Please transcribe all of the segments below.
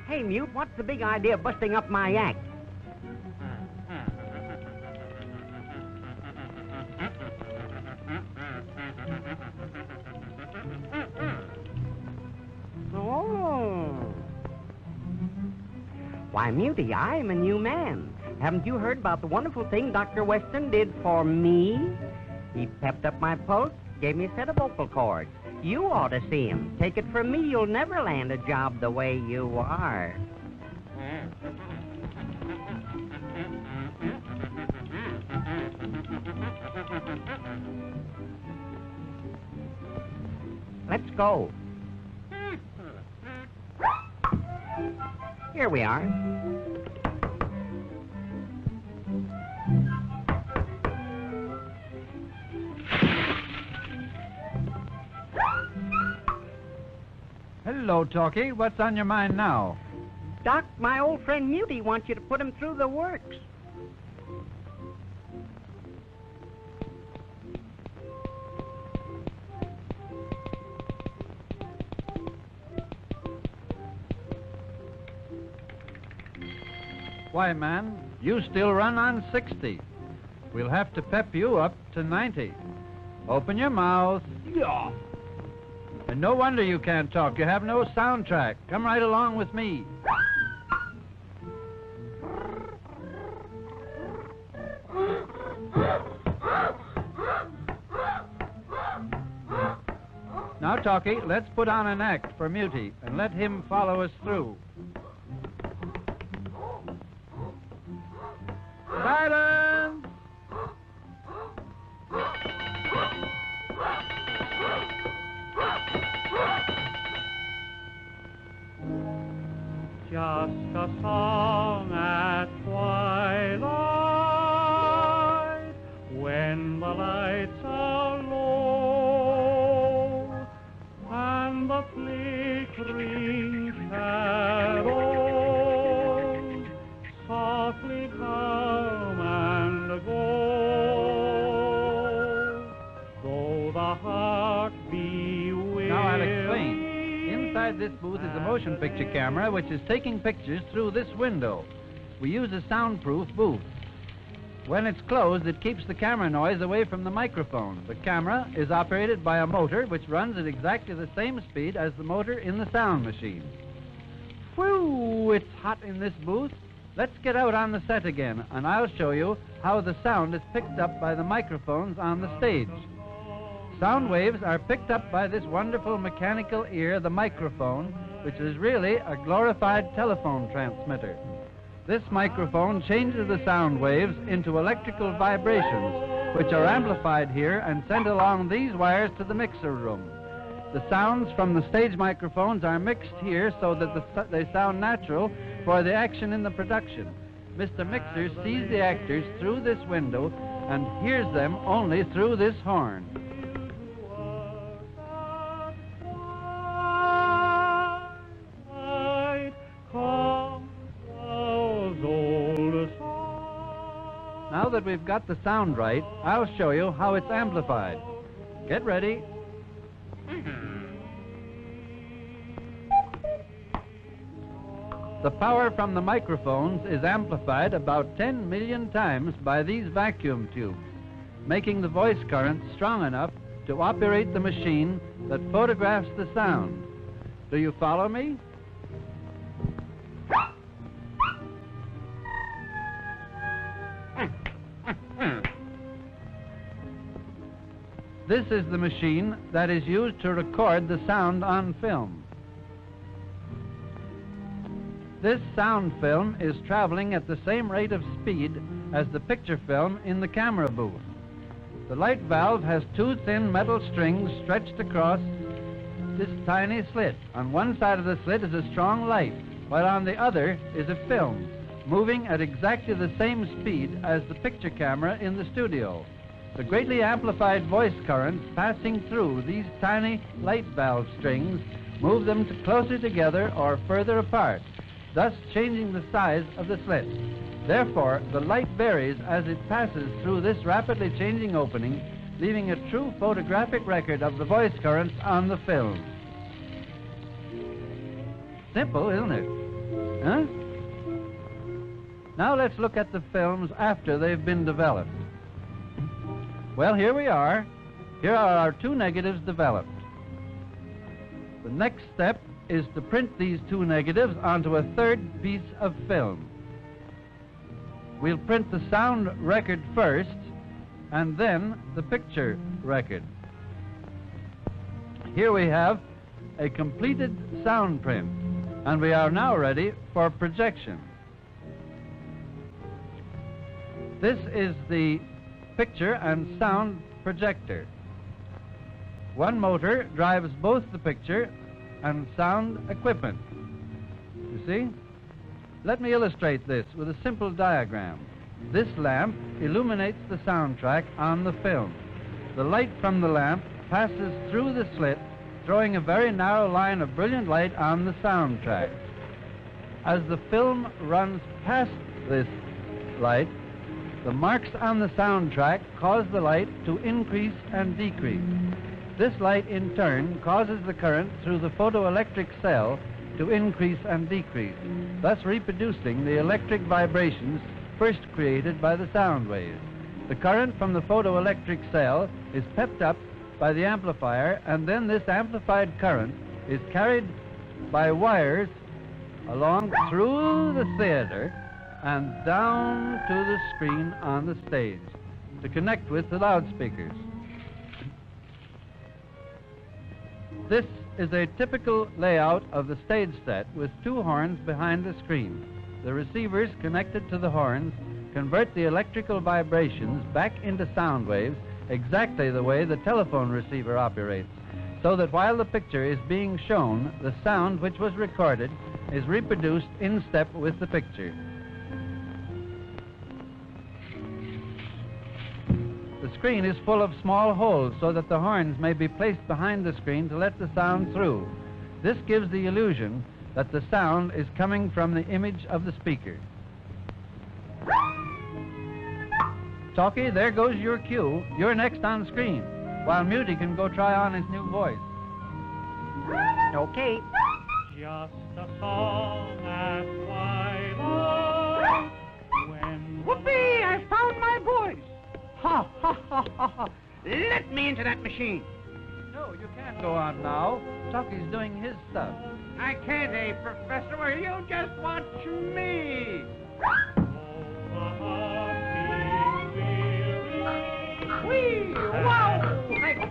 Hey, Mute, what's the big idea of busting up my act? Oh. Why, Mutie, I'm a new man. Haven't you heard about the wonderful thing Dr. Weston did for me? He pepped up my pulse, gave me a set of vocal cords. You ought to see him. Take it from me, you'll never land a job the way you are. Let's go. Here we are. Hello, Talkie. What's on your mind now? Doc, my old friend Mutie wants you to put him through the works. Why, man, you still run on 60. We'll have to pep you up to 90. Open your mouth. Yeah. And no wonder you can't talk. You have no soundtrack. Come right along with me. Now, Talkie, let's put on an act for Mutie and let him follow us through. Silence! Just a song at twilight, when the lights are low, and the flickering shadows softly come and go. Though the heart be weary. Now I'll explain. Inside this booth is a motion picture camera which is taking pictures through this window. We use a soundproof booth. When it's closed, it keeps the camera noise away from the microphone. The camera is operated by a motor which runs at exactly the same speed as the motor in the sound machine. Whew, it's hot in this booth. Let's get out on the set again, and I'll show you how the sound is picked up by the microphones on the stage. Sound waves are picked up by this wonderful mechanical ear, the microphone, which is really a glorified telephone transmitter. This microphone changes the sound waves into electrical vibrations, which are amplified here and sent along these wires to the mixer room. The sounds from the stage microphones are mixed here so that they sound natural for the action in the production. Mr. Mixer sees the actors through this window and hears them only through this horn. Now that we've got the sound right, I'll show you how it's amplified. Get ready. The power from the microphones is amplified about 10 million times by these vacuum tubes, making the voice current strong enough to operate the machine that photographs the sound. Do you follow me? This is the machine that is used to record the sound on film. This sound film is traveling at the same rate of speed as the picture film in the camera booth. The light valve has two thin metal strings stretched across this tiny slit. On one side of the slit is a strong light, while on the other is a film, moving at exactly the same speed as the picture camera in the studio. The greatly amplified voice currents passing through these tiny light valve strings move them closer together or further apart, thus changing the size of the slit. Therefore, the light varies as it passes through this rapidly changing opening, leaving a true photographic record of the voice currents on the film. Simple, isn't it? Huh? Now let's look at the films after they've been developed. Well, here we are. Here are our two negatives developed. The next step is to print these two negatives onto a third piece of film. We'll print the sound record first, and then the picture record. Here we have a completed sound print, and we are now ready for projection. This is the picture and sound projector. One motor drives both the picture and sound equipment. You see? Let me illustrate this with a simple diagram. This lamp illuminates the soundtrack on the film. The light from the lamp passes through the slit, throwing a very narrow line of brilliant light on the soundtrack. As the film runs past this light, the marks on the soundtrack cause the light to increase and decrease. This light, in turn, causes the current through the photoelectric cell to increase and decrease, thus reproducing the electric vibrations first created by the sound waves. The current from the photoelectric cell is pepped up by the amplifier, and then this amplified current is carried by wires along through the theater and down to the screen on the stage to connect with the loudspeakers. This is a typical layout of the stage set with two horns behind the screen. The receivers connected to the horns convert the electrical vibrations back into sound waves exactly the way the telephone receiver operates, so that while the picture is being shown, the sound which was recorded is reproduced in step with the picture. The screen is full of small holes so that the horns may be placed behind the screen to let the sound through. This gives the illusion that the sound is coming from the image of the speaker. Talkie, there goes your cue. You're next on screen, while Muty can go try on his new voice. Okay. Just a song at twilight. When Whoopee! I found my voice! Ha, ha, ha, ha, ha. Let me into that machine. No, you can't go on now. Talkie's doing his stuff. I can't, Professor. Well, you just watch me. Whee! Wow! Strike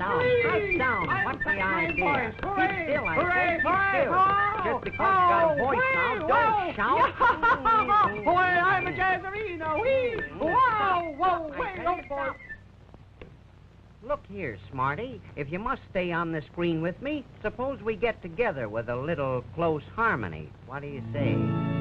down. What's the idea? Keep still, I say. Keep still. Just because you got a voice now, don't shout. Boy, I'm a jazzerino. Whee! Wow! Whoa! Wait, don't boy. Look here, Smarty. If you must stay on the screen with me, suppose we get together with a little close harmony. What do you say?